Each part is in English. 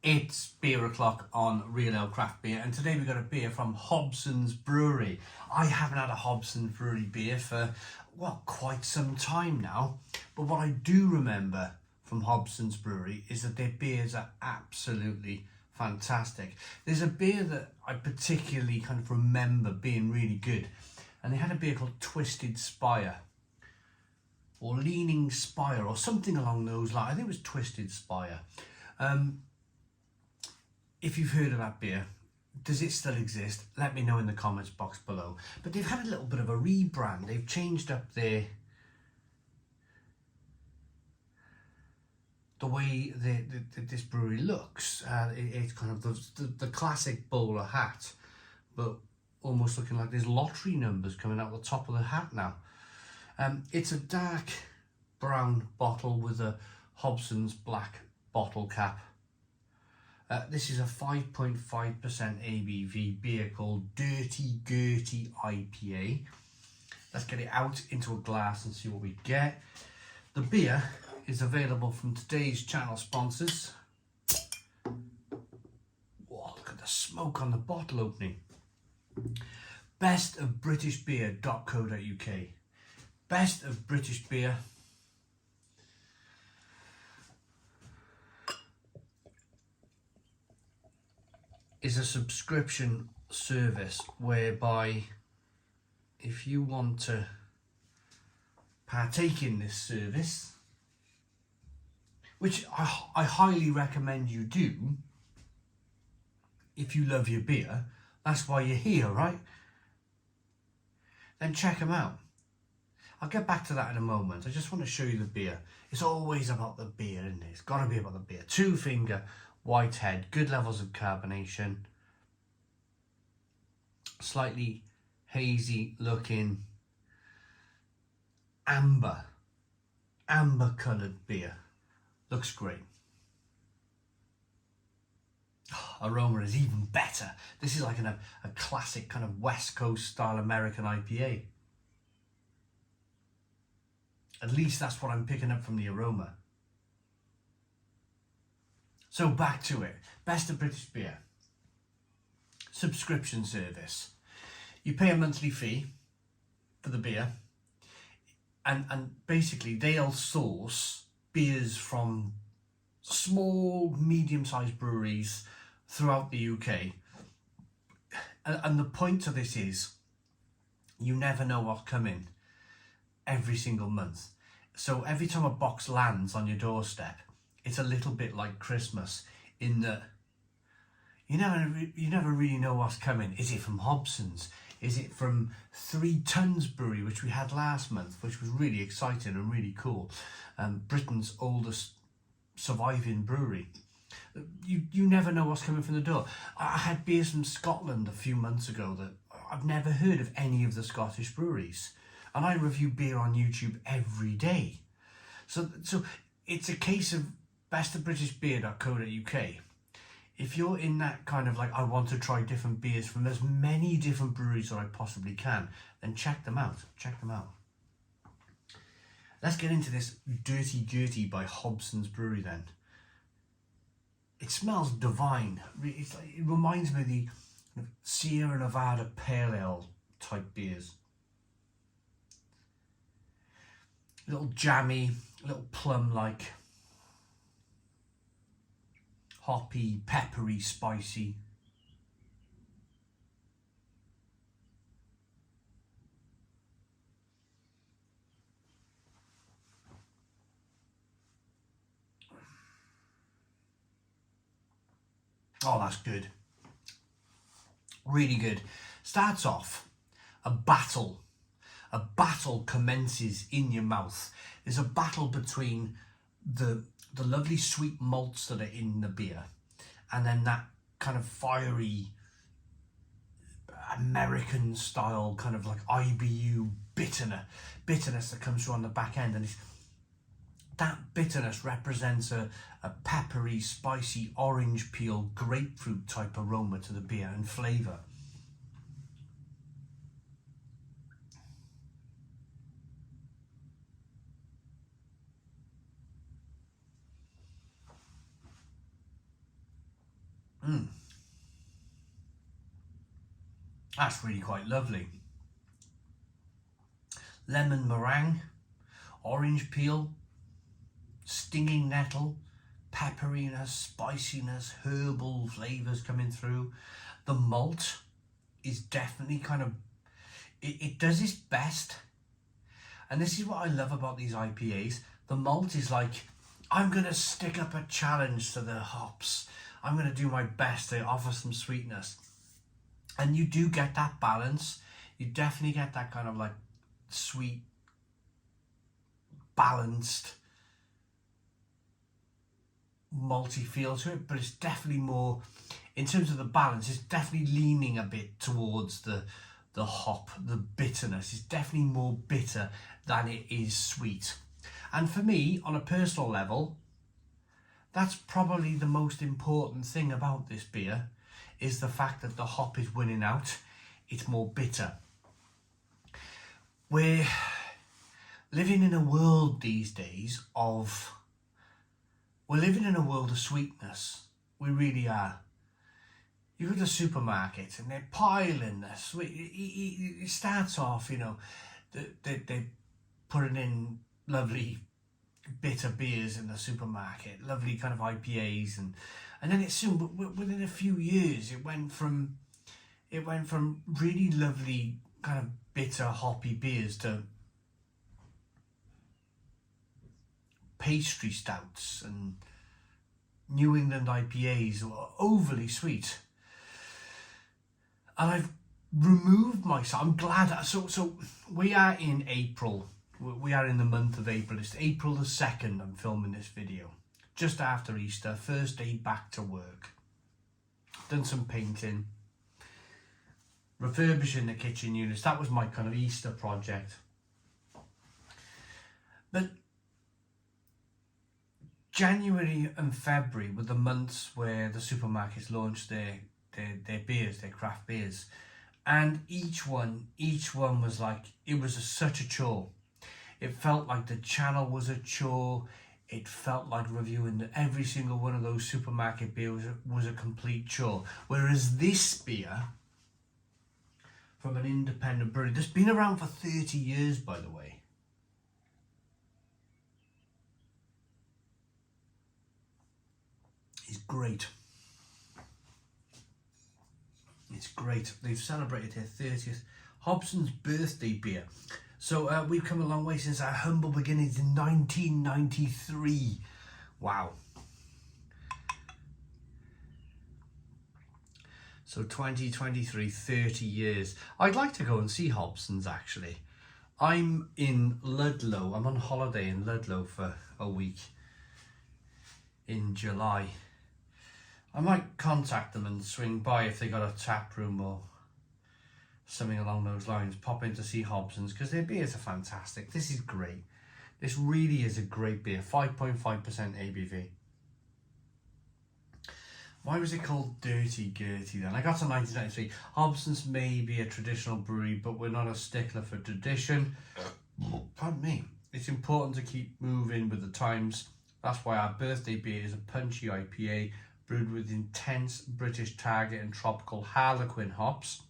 It's beer o'clock on Real Ale Craft Beer, and today we've got a beer from Hobsons Brewery. I haven't had a Hobsons Brewery beer for, well, quite some time now, but what I do remember from Hobsons Brewery is that their beers are absolutely fantastic. There's a beer that I particularly kind of remember being really good, and they had a beer called Twisted Spire, or Leaning Spire, or something along those lines. I think it was Twisted Spire. If you've heard of that beer, does it still exist? Let me know in the comments box below. But they've had a little bit of a rebrand. They've changed up the way this brewery looks. It's kind of the classic bowler hat, but almost looking like there's lottery numbers coming out the top of the hat now. It's a dark brown bottle with a Hobsons black bottle cap. This is a 5.5% ABV beer called Gertie IPA. Let's get it out into a glass and see what we get. The beer is available from today's channel sponsors. Whoa, look at the smoke on the bottle opening. bestofbritishbeer.co.uk. Best of British Beer. Is a subscription service whereby if you want to partake in this service, which I highly recommend you do if you love your beer, that's why you're here, right? Then check them out. I'll get back to that in a moment. I just want to show you the beer. It's always about the beer, isn't it? It's got to be about the beer. 2-finger white head, good levels of carbonation, slightly hazy looking amber coloured beer. Looks great. Aroma is even better. This is like a classic kind of West Coast style American IPA. At least that's what I'm picking up from the aroma. So back to it. Best of British Beer. Subscription service. You pay a monthly fee for the beer, and basically they'll source beers from small, medium-sized breweries throughout the UK. And the point of this is you never know what's coming every single month. So every time a box lands on your doorstep, it's a little bit like Christmas in that you never really know what's coming. Is it from Hobsons? Is it from 3 Tons Brewery, which we had last month, which was really exciting and really cool? Britain's oldest surviving brewery. You never know what's coming from the door. I had beers from Scotland a few months ago that I've never heard of any of the Scottish breweries. And I review beer on YouTube every day. So it's a case of bestofbritishbeer.co.uk. If you're in that kind of like, I want to try different beers from as many different breweries as I possibly can, then check them out. Check them out. Let's get into this Dirty Gertie by Hobsons Brewery then. It smells divine. It reminds me of the Sierra Nevada Pale Ale type beers. A little jammy, a little plum-like, hoppy, peppery, spicy. Oh, that's good. Really good. Starts off a battle. A battle commences in your mouth. There's a battle between the lovely sweet malts that are in the beer, and then that kind of fiery American style kind of like IBU bitterness that comes through on the back end, and that bitterness represents a peppery, spicy, orange peel, grapefruit type aroma to the beer and flavour. That's really quite lovely. Lemon meringue, orange peel, stinging nettle, pepperiness, spiciness, herbal flavours coming through. The malt is definitely kind of, it does its best. And this is what I love about these IPAs. The malt is like, I'm going to stick up a challenge to the hops. I'm going to do my best to offer some sweetness. And you do get that balance. You definitely get that kind of like sweet, balanced, malty feel to it. But it's definitely more, in terms of the balance, it's definitely leaning a bit towards the hop, the bitterness. It's definitely more bitter than it is sweet. And for me, on a personal level, that's probably the most important thing about this beer, is the fact that the hop is winning out. It's more bitter. We're living in a world these days of, we're living in a world of sweetness. We really are. You go to the supermarket and they're piling the sweet. It starts off, you know, they're putting in lovely bitter beers in the supermarket, lovely kind of IPAs, and then it soon, but within a few years, it went from really lovely kind of bitter hoppy beers to pastry stouts and New England IPAs were overly sweet. And I've removed myself. I'm glad. So we are in April. We are in the month of April. It's April the 2nd. I'm filming this video. Just after Easter. First day back to work. Done some painting. Refurbishing the kitchen units. That was my kind of Easter project. But January and February were the months where the supermarkets launched their beers, their craft beers, and each one was like, it was such a chore. It felt like the channel was a chore. It felt like reviewing every single one of those supermarket beers was a complete chore. Whereas this beer, from an independent brewery that's been around for 30 years, by the way, is great. It's great. They've celebrated their 30th Hobsons birthday beer. So we've come a long way since our humble beginnings in 1993. Wow. So 2023, 30 years. I'd like to go and see Hobsons actually. I'm in Ludlow. I'm on holiday in Ludlow for a week in July. I might contact them and swing by if they got a tap room or something along those lines. Pop in to see Hobsons because their beers are fantastic. This is great. This really is a great beer. 5.5% ABV. Why was it called Dirty Gertie then? I got to 1993. Hobsons may be a traditional brewery, but we're not a stickler for tradition. Pardon me. It's important to keep moving with the times. That's why our birthday beer is a punchy IPA brewed with intense British Target and tropical Harlequin hops.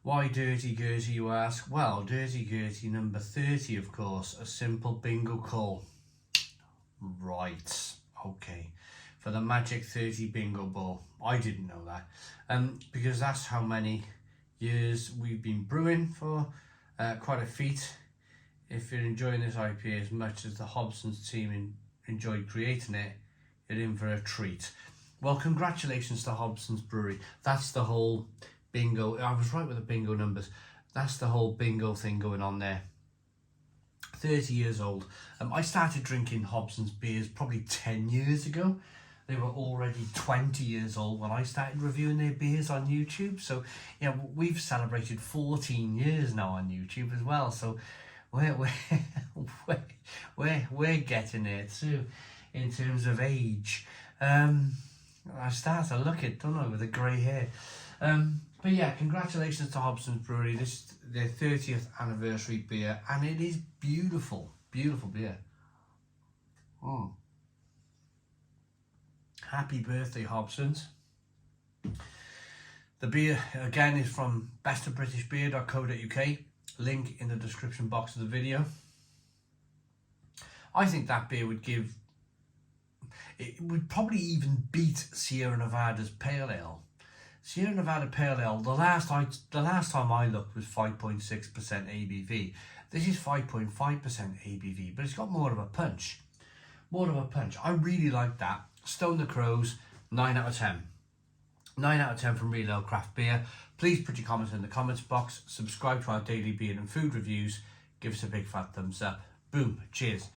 Why Dirty Gertie, you ask? Well, Dirty Gertie number 30, of course, a simple bingo call. Right, okay. For the magic 30 bingo ball. I didn't know that. Because that's how many years we've been brewing for. Quite a feat. If you're enjoying this IPA as much as the Hobsons team enjoyed creating it, you're in for a treat. Well, congratulations to Hobsons Brewery. That's the whole bingo. I was right with the bingo numbers. That's the whole bingo thing going on there. 30 years old. I started drinking Hobsons beers probably 10 years ago. They were already 20 years old when I started reviewing their beers on YouTube. So, yeah, we've celebrated 14 years now on YouTube as well. So, we're getting there too, in terms of age. I start to look it, don't I, with the grey hair. But yeah, congratulations to Hobsons Brewery. This is their 30th anniversary beer, and it is beautiful, beautiful beer. Happy birthday, Hobsons. The beer, again, is from bestofbritishbeer.co.uk. Link in the description box of the video. I think that beer would give... It would probably even beat Sierra Nevada's Pale Ale. Sierra Nevada Pale Ale, the last time I looked, was 5.6% ABV. This is 5.5% ABV, but it's got more of a punch. More of a punch. I really like that. Stone the Crows, 9 out of 10. 9 out of 10 from Real Ale Craft Beer. Please put your comments in the comments box. Subscribe to our daily beer and food reviews. Give us a big fat thumbs up. Boom. Cheers.